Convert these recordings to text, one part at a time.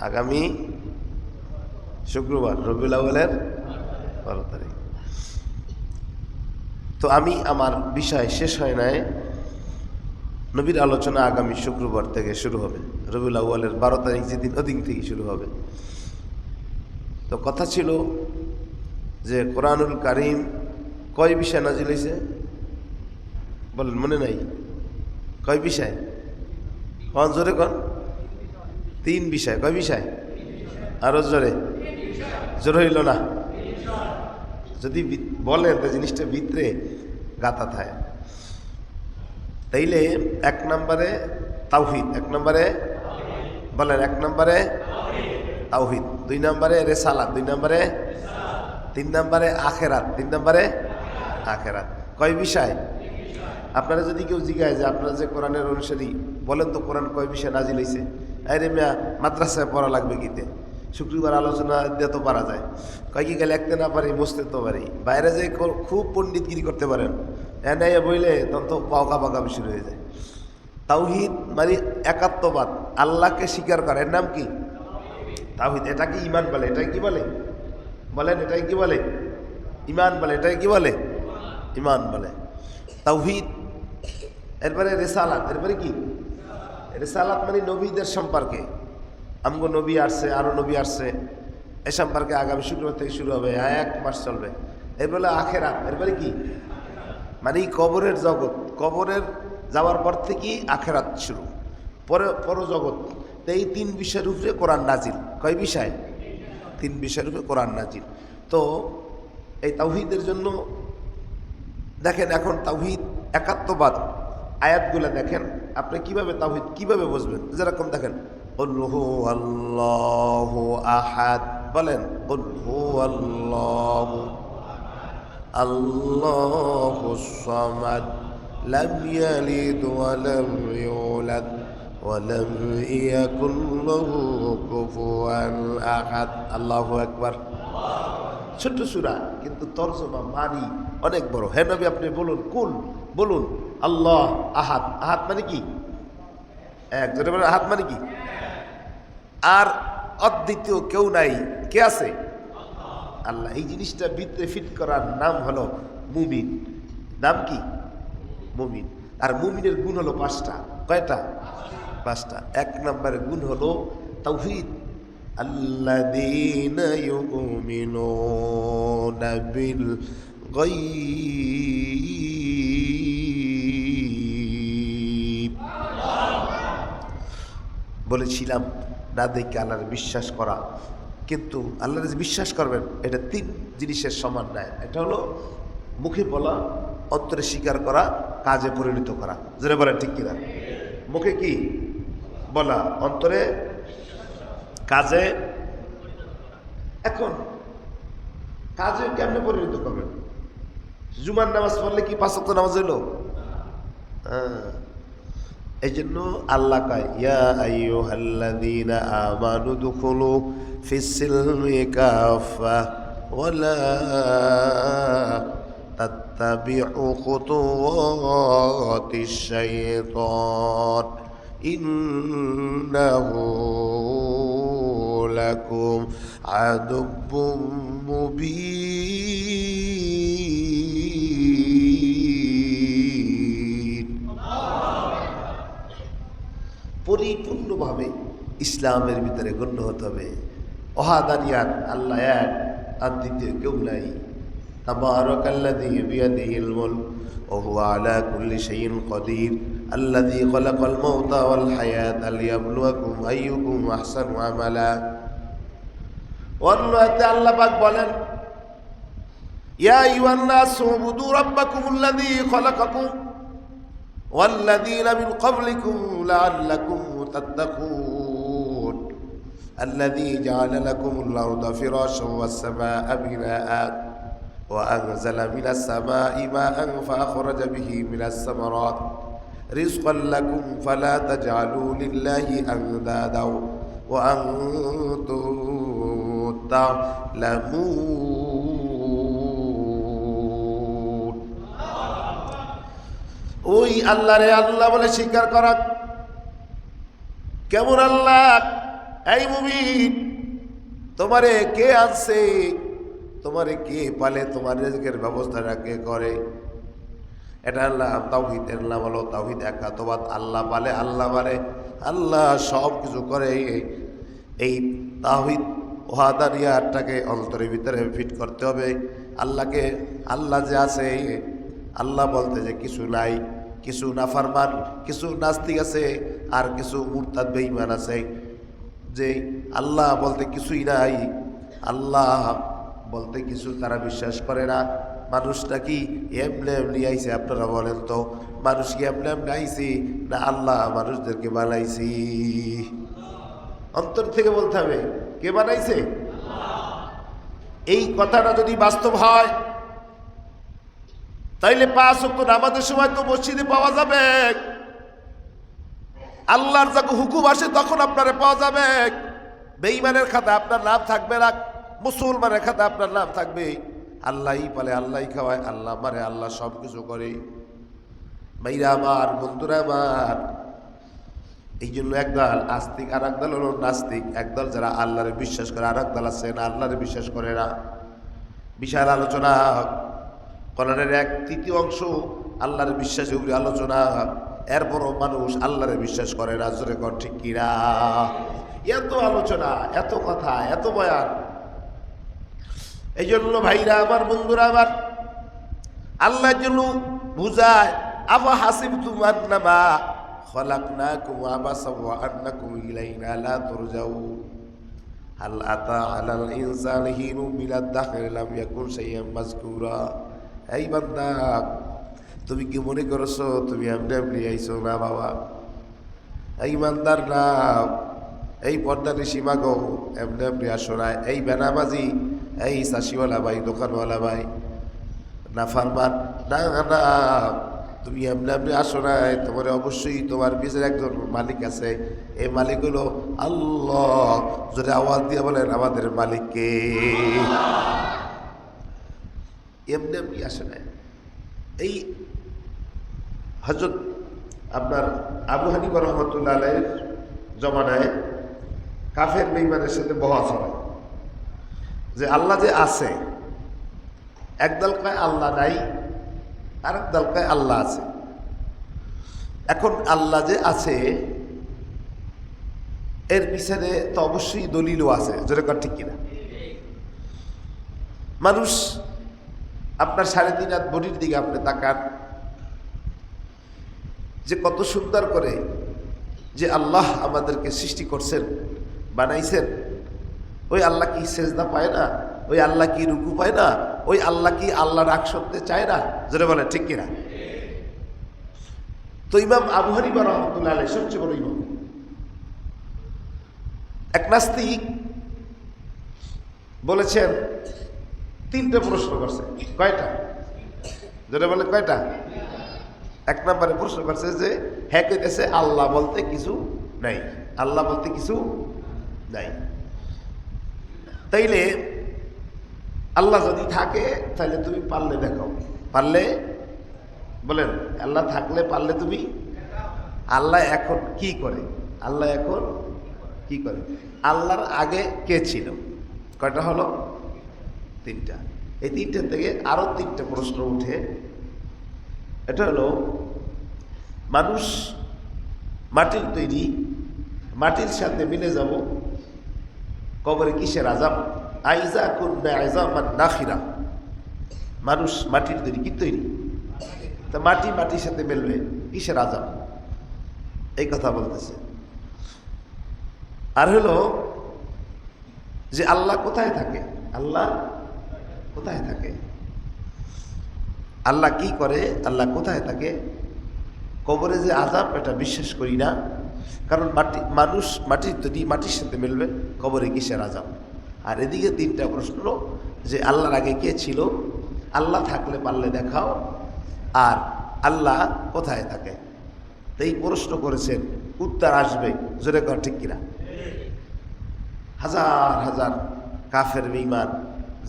আগামী শুক্রবার রবিউল আউয়ালের 12 তারিখ। তো আমি আমার বিষয় শেষ হয় নাই, নবীর আলোচনা আগামী শুক্রবার থেকে শুরু হবে, রবিউল আউয়ালের 12 তারিখ যেদিন ওদিন থেকে শুরু হবে। তো কথা ছিল যে কোরআনুল কারীম কয় বিষয় নাজিল হয়েছে বলেন, মনে নাই? কয় বিষয়? কোন জোরে কোন? 3 বিষয়। কয় বিষয়? আরো জোরে, জোর হইল না। যদি বলেন তো জিনিসটা ভিতরে গাথা থাকে। তাইলে 1 নম্বরে তাওহীদ, 1 নম্বরে বলেন, 1 নম্বরে তাওহীদ, 2 নম্বরে রিসালাত, 2 নম্বরে 3 নম্বরে আখিরাত, 3 নম্বরে আখিরাত। কয় বিষয়? আপনারা যদি কেউ জিজ্ঞাসা যে আপনারা যে কোরআনের অনুসারী, বলেন তো কোরআন কয় বিষয় নাজিল হয়েছে? আরে মিয়া, মাদ্রাসায় পড়া লাগবে কিতে, শুক্রবার আলোচনা দিয়ে তো পারা যায়। কয় কি গেলে লিখতে না পারি, বুঝতে তো পারি। বাইরে যে খুব পণ্ডিতগিরি করতে পারেন, এনে বইলে তখন তো পাওকা পাকা শুরু হয়ে যায়। তাওহীদ মানে একাত্মবাদ, আল্লাহকে স্বীকার করা, এর নাম কি? তাওহীদ। এটাকে ঈমান বলে। এটাই কি বলে? বলেন, এটাই কি বলে? ঈমান বলে। এটাই কি বলে? ঈমান বলে। তাওহীদ। এরপরে রিসালাত। এরপরে কি? রিসালাত মানে নবীদের সম্পর্কে, আমগো নবী আসছে, আরো নবী আসছে, এ সম্পর্কে আগামী শুক্রবার থেকে শুরু হবে, 1 মাস চলবে। এরপরে আখিরাত। এরপরে কি? মানে কবরের জগৎ, কবরের যাওয়ার পর থেকেই আখিরাত শুরু, পরজগৎ। তো এই 3 বিষয়ের উপরে কোরআন নাজিল। কয় বিষয়? 3 বিষয়ের উপরে কোরআন নাজিল। তো এই তাওহীদের জন্য দেখেন, এখন তাওহীদ একাত্মবাদ আয়াতগুলো দেখেন, আপনি কিভাবে তাওহীদ কিভাবে বুঝবেন? যেরকম দেখেন, কুল হুয়াল্লাহু আহাদ, বলেন কুল হুয়াল্লাহু আল্লাহুস সামাদ লাম ইয়ালিদ ওয়া লাম ইউলাদ ওয়া লাম ইয়াকুল লাহু কুফুয়ান আহাদ। আল্লাহু আকবার। ছোট্ট সূরা, কিন্তু তরজমা মানি অনেক বড়। হে নবী, আপনি বলুন, কুল বলুন আল্লাহ আহাদ। আহাদ মানে কি? এক। যেটা বলেন আহাদ মানে কি? আর অদ্বিতীয় কেউ নাই। কে আছে? আল্লাহ। এই জিনিসটা ভিতরে ফিট করার নাম হলো মুমিন। নাম কি? মুমিন। আর মুমিনের গুণ হলো 5টা। কয়টা? 5টা। 1 নম্বরের গুণ হলো তাওহীদ। আল্লাযীনা ইউমিনুনা বিল গায়ব। বলেছিলাম না দেখে আল্লাহর বিশ্বাস করা, কিন্তু আল্লাহর যে বিশ্বাস করবেন এটা 3 জিনিসের সমান নয়। এটা হলো মুখে বলা, অন্তরে স্বীকার করা, কাজে পরিণত করা। যেটা বলেন ঠিক কিনা? মুখে কি বলা, অন্তরে কাজে। এখন কাজে কেমনে পরিণত করবেন? জুমার নামাজ পড়লে কি 5 ওয়াক্ত নামাজ হইল? এই জন্য আল্লাহ কয়, ইয়া আইয়ুহাল্লাযীনা আমানু দুখুলু ফিস-সিলমি কাফা ওয়া লা তাত্তাবিউ খুতুওয়াতিশ শাইতান ইন্নাহু লাকুম আদুব্বুম মুবিন। পরিপূর্ণভাবে ইসলামের ভিতরে গণ্য হতে হবে। ওয়াহদানিয়াত, আল্লাহ এক, আর দ্বিতীয় কেউ নাই। তাবারাকাল্লাযী বিয়াদিহিল মুলক ওয়া হুয়া আলা কুল্লি শাইইন কাদির আল্লাযী খালাকাল মাউতা ওয়াল হায়াতা লিয়াবলুয়াকুম আইয়ুকুম আহসানু আমালা। অন্য আয়াতে আল্লাহ পাক বলেন, ইয়া আইয়ুহান নাসু উবুদু রাব্বাকুমুল্লাযী খালাকাকুম ওয়াল্লাযীনা মিন ক্বাবলিকুম লাআল্লাকুম তাত্তাকুন আল্লাযী জাআলা লাকুমুল আরদা ফিরাশান ওয়াস সামাআ বিনাআ ওয়া আনজালা মিনাস সামাই মাআন ফাআখরাজা বিহি মিনাস সামারাত রিজকান লাকুম ফালা তাজআলু লিল্লাহি আনদাদা ওয়া আনতুম তা'লামুন। ওই আল্লাহরে আল্লাহ বলে স্বীকার করা। কেমন আল্লাহ? এই মুমিন, তোমারে কে আনছে, তোমারে কে পালে, তোমার রিজকের ব্যবস্থাটা কে করে? এটা আল্লাহ তাওহীদের নাম হলো তাওহীদ একাত্মবাদ। আল্লাহ পালে, আল্লাহ মারে, আল্লাহ সব কিছু করে। এই তাওহীদ ওয়াহদানিয়াতটাকে অন্তরের ভিতরে ফিট করতে হবে। আল্লাহকে, আল্লাহ যে আছে, আল্লাহ বলতে যে কিছু নাই, কিছু নাফরমান, কিছু নাস্তিক আছে, আর কিছু মুরতাদ বেঈমান আছে, যে আল্লাহ বলতে কিছুই নাই, আল্লাহ বলতে কিছু তারা বিশ্বাস করে না। মানুষটা কি এমনি এমনি আইছে? আপনারা বলেন তো, মানুষ কি এমনি এমনি আইছে, না আল্লাহ মানুষদেরকে বানাইছি? অন্তর থেকে বলতে হবে, কে বানাইছে? এই কথাটা যদি বাস্তব হয়, তাইলে 5 ওয়াক্ত নামাজের সময় তো মসজিদে পাওয়া যাবে। আল্লাহর যখন হুকুম আসে তখন আপনারে পাওয়া যাবে। বেঈমানের খাতা আপনার নাম থাকবে না, মুসলমানের খাতা আপনার নাম থাকবে। আল্লাহই পালে, আল্লাহই খাওয়ায়, আল্লাহ মারে, আল্লাহ সব কিছু করে। ভাইরা আমার, বন্ধুরা আমার, এই জন্য একদল আস্তিক, আর একদল হলো নাস্তিক। একদল যারা আল্লাহরে বিশ্বাস করে, আর একদল আছে না আল্লাহরে বিশ্বাস করে না। বিশাল আলোচনা, কোরআনের 1/3 অংশ আল্লাহর বিশ্বাসের উপরে আলোচনা। এরপরও মানুষ আল্লাহরে বিশ্বাস করে না। জোরে কর ঠিক কিনা? এত আলোচনা, এত কথা, এত বয়ান। এই জন্য ভাইরা আমার, বন্ধুরা আমার, আল্লাহর জন্য বুঝায়, আফা হাসিবতুম আন্নামা খলাকনাকুম আবাসা ওয়া আন্নাকুম ইলাইনা লা তুরজাউন হাল আতা আলাল ইনসানি হিনুম মিনাদ দাহরি লাম ইয়াকুন শাইআন মাযকুরা। এই বান্দা, তুমি কি মনে করছো তুমি এমনি এমনি আইছো? না বাবা, এই ইমানদার না, এই পর্দানি সীমা গো, এমনি এমনি আসো না। এই বেনামাজি, এই চাষিওয়ালা ভাই, দোকানওয়ালা ভাই, না ফারমান, না না, তুমি এমনি এমনি আসো না। তোমার অবশ্যই তোমার পিছনে একজন মালিক আছে। এই মালিক হলো আল্লাহ। যদি আওয়াজ দিয়ে বলেন, আমাদের মালিককে। এমনি এমনি আসে না। এই হযরত আপনার আবু হানিফা রাহমাতুল্লাহ আলাইহির জমানায় কাফের বেঈমানের সাথে বহস হয় যে আল্লাহ যে আছে। একদল কয় আল্লাহ নাই, আর একদল কয় আল্লাহ আছে। এখন আল্লাহ যে আছে এর পিছনে তো অবশ্যই দলিলও আছে। যেরকম ঠিক কিনা? মানুষ আপনার 3.5 হাত বডির দিকে আপনি তাকান, যে কত সুন্দর করে যে আল্লাহ আমাদেরকে সৃষ্টি করছেন, বানাইছেন। ওই আল্লাহ কি সেজদা পায় না? ওই আল্লাহ কি রুকু পায় না? ওই আল্লাহ কি আল্লাহ রাগ শুনতে চায় না? যেটা বলে ঠিক কিনা? তো ইমাম আবু হানিফা রাহমাতুল্লাহ আলাইহি সবচেয়ে বড় ইমাম। এক নাস্তিক বলেছেন, 3টে প্রশ্ন করছে। কয়টা? যেটা বলে কয়টা? 1 নম্বরে প্রশ্ন করছে যে হ্যাঁ কইতেছে আল্লাহ বলতে কিছু নাই, আল্লাহ বলতে কিছু নাই। তাইলে আল্লাহ যদি থাকে তাহলে তুমি পারলে দেখাও। পারলে বলেন, আল্লাহ থাকলে পারলে তুমি। আল্লাহ এখন কি করে? আল্লাহ এখন কি করে? আল্লাহর আগে কে ছিল? কয়টা হলো? 3টা। এই 3টে থেকে আরো 3টে প্রশ্ন উঠে। এটা হলো, মানুষ মাটির তৈরি, মাটির সাথে মিলে যাব, কবরে কিসের আযাব? আইজা কুন্না আযামান নাখিরা। মানুষ মাটির তৈরি, কি তৈরি? তা মাটি মাটির সাথে মিলবে, কিসের আযাব? এই কথা বলতেছে। আর হলো যে আল্লাহ কোথায় থাকে? আল্লাহ কোথায় থাকে? আল্লাহ কি করে? আল্লাহ কোথায় থাকে? কবরে যে আযাব, এটা বিশ্বাস করি না। কারণ মানুষ মাটির তৈরি, মাটির সাথে মিলবে, কবরে কিসের আযাব? আর এদিকে 3টা প্রশ্ন যে আল্লাহর আগে কে ছিল, আল্লাহ থাকলে পারলে দেখাও, আর আল্লাহ কোথায় থাকে। তো এই প্রশ্ন করেছেন, উত্তর আসবে। জোরে কর ঠিক কিনা? হাজার হাজার কাফের বেঈমান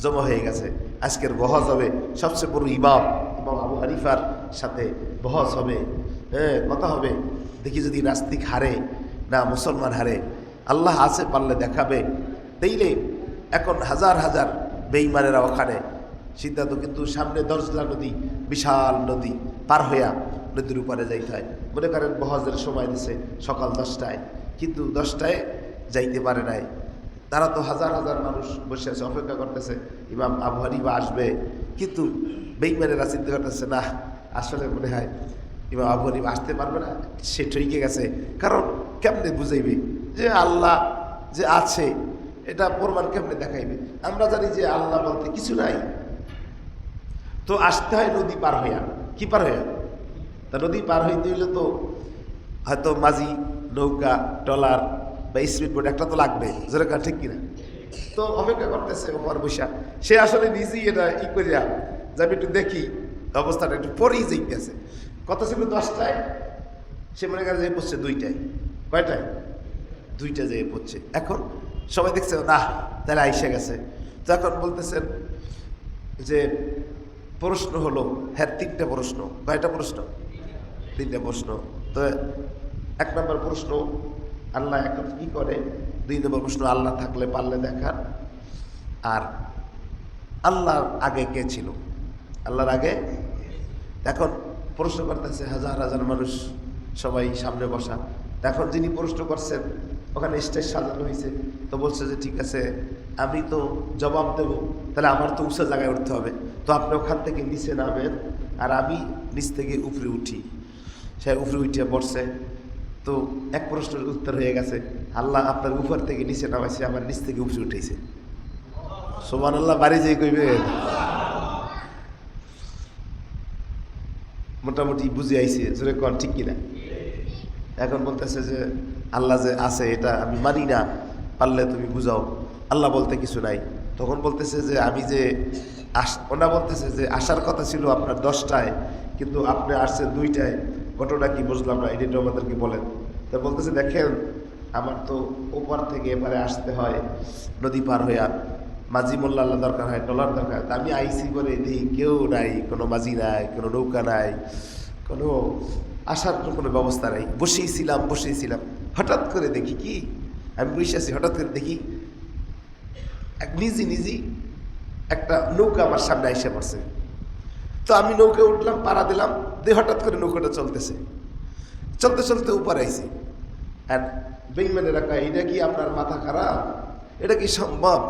জমা হয়ে গেছে। আজকের বহস হবে সবচেয়ে বড় ইমাম আবু হানিফার সাথে বহস হবে। কথা হবে। দেখি যদি নাস্তিক হারে না মুসলমান হারে। আল্লাহ আছে, পারলে দেখাবে। তাইলে এখন হাজার হাজার বেঈমানেরা ওখানে সিদ্ধান্ত, কিন্তু সামনে দরজলা নদী, বিশাল নদী পার হইয়া নদীর উপরে যাইতে হয়। মনে করেন বহজের সময় দিছে সকাল 10টায়, কিন্তু 10টায় যাইতে পারে নাই। তারা তো হাজার হাজার মানুষ বসে আছে, অপেক্ষা করতেছে ইমাম আবু হানিফা আসবে, কিন্তু বেঈমানেরা চিন্তা করতেছে না, আসলে মনে হয় ইমাম আবু হানিফা আসতে পারবে না, সে ঠইকে গেছে। কারণ কেমনে বুঝাইবে যে আল্লাহ যে আছে, এটা প্রমাণ কেমনে দেখাইবে? আমরা জানি যে আল্লাহ বলতে কিছু নাই, তো আসতে হয় নদী পার হইয়া। কি পার হইয়া? তা নদী পার হইতে হইলে তো হয়তো মাঝি, নৌকা, ট্রলার বা স্পিড বোট একটা তো লাগবে, যেরকম, ঠিক কিনা? তো অপেক্ষা করতেছে ওমর বৈশা। সে আসলে নিজেই এটা করিয়া যে আমি একটু দেখি অবস্থাটা, একটু পরেই যাইতেছে। কথা ছিল 10টায়, সে মনে করে যেয়ে পড়ছে 2টায়। কয়টায়? 2টা যেয়ে পড়ছে। এখন সবাই দেখছে না, তাহলে আইসা গেছে। তো এখন বলতেছেন যে প্রশ্ন হলো, হ্যাঁ 3টা প্রশ্ন। কয়টা প্রশ্ন? 3টা প্রশ্ন। তো 1 নম্বর প্রশ্ন, আল্লাহ এখন কি করে? 2 নম্বর প্রশ্ন, আল্লাহ থাকলে পারলে দেখার। আর আল্লাহর আগে কে ছিল? আল্লাহর আগে। এখন প্রশ্ন করতেছে হাজার হাজার মানুষ, সবাই সামনে বসা। এখন যিনি প্রশ্ন করছেন, ওখানে স্টেজ সাজানো হয়েছে, তো বলছে যে ঠিক আছে, আমি তো জবাব দেব, তাহলে আমার তো উঁচা জায়গায় উঠতে হবে, তো আপনি ওখান থেকে নিচে নামেন আর আমি নিচ থেকে উপরে উঠি। সে উপরে উঠিয়া পড়ছে। তো এক প্রশ্নের উত্তর হয়ে গেছে, আল্লাহ আপনার উপর থেকে নিচে নামাইছে, আমার নিচ থেকে উপরে উঠেছে। সুবহানাল্লাহ বাড়ি যেয়ে কইবে। মোটামুটি বুঝে আইছে, জোরে কন, ঠিক কিনা? এখন বলতেছে যে আল্লাহ যে আছে এটা আমি মানি না, পারলে তুমি বুঝাও, আল্লাহ বলতে কিছু নাই। তখন বলতেছে যে আমি যে ওনা বলতেছে যে আসার কথা ছিল আপনার 10টায়, কিন্তু আপনি আসছেন 2টায়, ঘটনা কি বুঝলাম না, এটা আমাদেরকে বলেন। তা বলতেছে দেখেন, আমার তো ওপার থেকে এপারে আসতে হয় নদী পার হইয়া, মাঝি মোল্লা আল্লাহ দরকার হয়, ট্রলার দরকার। তা আমি আইসি করে দেখি কেউ নাই, কোনো মাঝি নাই, কোনো নৌকা নাই, কোনো আসার তো কোনো ব্যবস্থা নাই। বসেইছিলাম, হঠাৎ করে দেখি কি, আমি বসে আছি, হঠাৎ করে দেখি নিজে একটা নৌকা আমার সামনে এসে পড়ছে। তো আমি নৌকা উঠলাম, পাড়া দিলাম, দিয়ে হঠাৎ করে নৌকাটা চলতে উপরে আইছি। আর বেঈমানেরা কয়, এটা কি আপনার মাথা খারাপ? এটা কি সম্ভব?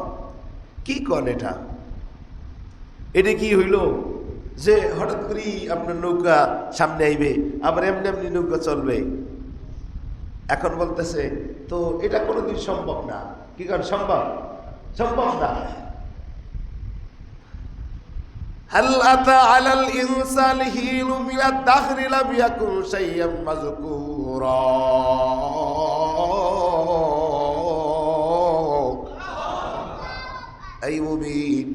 কি কন এটা কি হইল যে হঠাৎ করেই আপনার নৌকা সামনে আইবে, আবার এমনি এমনি নৌকা চলবে? এখন বলতেছে তো এটা কোনোদিন সম্ভব না। কি কারণ সম্ভব না। হাল আতা আলাল ইনসানি হিনু মিনাদ দাহরি লাম ইয়াকুন শাইয়্যান মাযকুরা। এই মুমিন,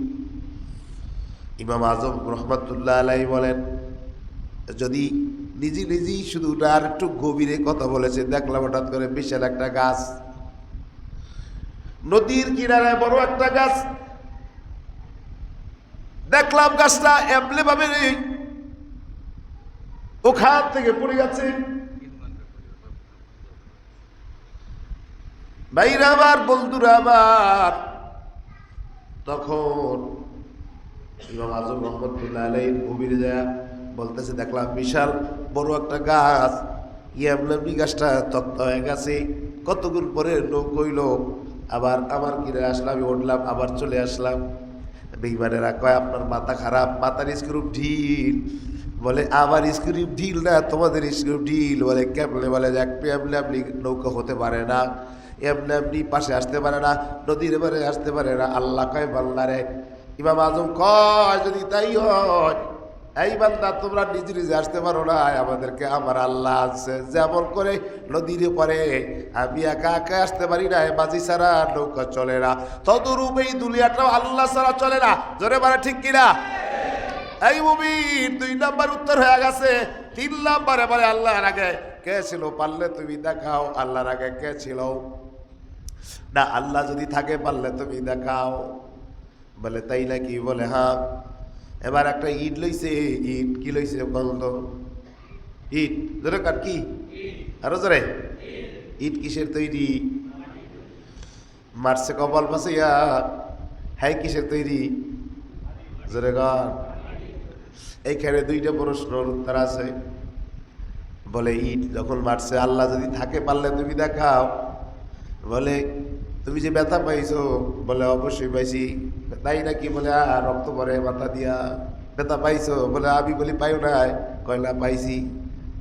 ইমাম আজম রহমাতুল্লাহ আলাইহি বলেন, যদি নিজেই শুধু আর একটু গভীরে কথা বলেছে, দেখলাম হঠাৎ করে বিশাল একটা গাছ, নদীর কিনারে বড় একটা গাছ দেখলাম, গাছটা এমনি ভাবে ওখান থেকে পড়ে গেছে। ভাইরা আমার, বন্ধুরা আমার, তখন ইমাম আজম রহমতুল্লাহ আলাইহি গভীরে যায় বলতেছে দেখলাম বিশাল বড় একটা গাছ, এমনি গাছটা তক্ত হয়ে গেছে। কতক্ষণ পরে লোক হইল, আবার আমার কিনে আসলাম, আমি উঠলাম, আবার চলে আসলাম। বেঈমানেরা কয় আপনার মাথা খারাপ, মাথার স্ক্রু ঢিল। বলে আমার স্ক্রু ঢিল না, তোমাদের স্ক্রু ঢিল। বলে কেমনে? বলে এমনি নৌকা হতে পারে না, এমনি পাশে আসতে পারে না, নদীর এবারে আসতে পারে না। আল্লাহ কয় বান্দারে, ইমাম আজম কয় যদি তাই হয়, এই বান্দা তোমরা নিজে আসতে পারো না, আমাদেরকে আমার আল্লাহ আছে। যেমন করে নদীর পরে আমি একা আসতে পারি না, মাঝি ছাড়া নৌকা চলে না, তদরূপ এই দুনিয়াটাও আল্লাহ ছাড়া চলে না। জোরে বলে ঠিক কিনা? এই মুমিন, 2 নাম্বার উত্তর হয়ে গেছে। 3 নাম্বারে বলে আল্লাহর আগে কে ছিল? পারলে তুমি দেখাও, আল্লাহর আগে কে ছিল? না, আল্লাহ যদি থাকে পারলে তুমি দেখাও। বলে তাই নাকি? বলে হ্যাঁ। এবার একটা ইট লইছে। ইট কি লইছে? বলল ইট। জোরে কার কি? আরো জোরে। ইট কিসের তৈরি? মারছে কপাল পাশাইয়া। হ্যাঁ কিসের তৈরি? জোরে গান। এইখানে দুইটা প্রশ্নের উত্তর আছে। বলে ইট যখন মারছে, আল্লাহ যদি থাকে পারলে তুমি দেখাও। বলে তুমি যে ব্যথা পাইছো? বলে অবশ্যই পাইছি। তাই নাকি? বলে রক্ত পরে মাথা দিয়া। ব্যথা পাইছো? বলে আমি বলি পাইও নাই। কয় না পাইছি।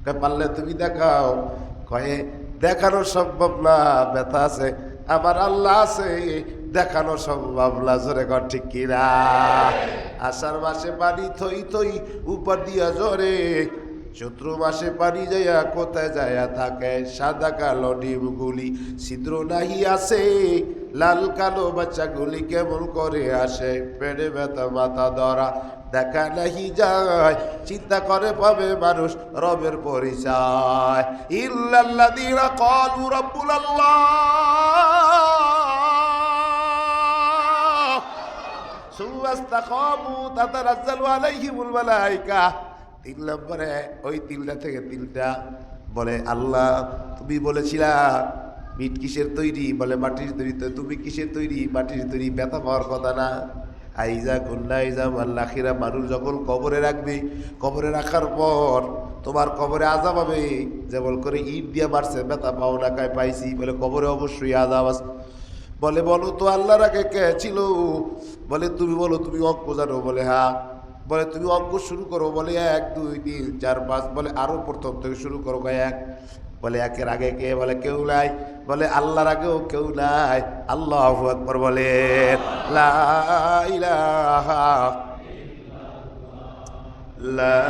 কয় পারলে তুমি দেখাও। কয়ে দেখানো সম্ভব না, ব্যথা আছে, আমার আল্লাহ আছে, দেখানো সম্ভব না। জোরে কর ঠিক কিনা? আষাঢ় মাসে পানি থই থই উপর দিয়া জোরে, চৈত্র মাসে পানি যাইয়া কোথায় যাইয়া থাকে, সাদা কালো ডিমগুলি ছিদ্র নাহি আছে, লাল কালো বাচ্চাগুলি কেমন করে আসে, পেটে ব্যথা মাথা ধরা দেখা নাহি যায়, চিন্তা করে পাবে মানুষ রবের পরিচয়। ইল্লাল্লাযীনা ক্বালু রাব্বুনাল্লাহ সুম্মা ইসতাকামু তাতানাজ্জালু আলাইহিমুল মালায়েকা। 3 নম্বরে ওই তিলটা থেকে তিলটা বলে আল্লাহ তুমি বলেছিলা মিট কিসের তৈরি? বলে মাটির তৈরি। তো তুমি কিসের তৈরি? মাটির তৈরি। ব্যথা পাওয়ার কথা না। আইজা কুল্লা ইজা আল্লাখিরা, মানুষ যখন কবরে রাখবে, কবরে রাখার পর তোমার কবরে আযাব হবে। যেমন করে ইট দিয়ে মারছে, ব্যথা পাও না? কায় পাইছি। বলে কবরে অবশ্যই আযাব আছে। বলে বলো তো আল্লাহর আগে কে ছিল? বলে তুমি বলো, তুমি অঙ্ক জানো? বলে হ্যাঁ। বলে তুমি অঙ্ক শুরু করো। বলে 1 2 3 4 5। বলে আরো প্রথম থেকে শুরু করো। 1। বলে 1-এর আগে কে? বলে কেউ নাই। বলে আল্লাহর আগেও কেউ নাই। আল্লাহু আকবার বলে। লা ইলাহা লা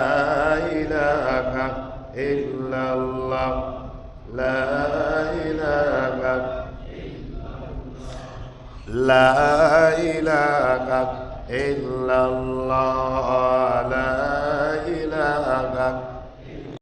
ইলাহা ইল্লাল্লাহ লা ইলাহা লা ইলাহা ইল্লাল্লাহ লা ইলাহা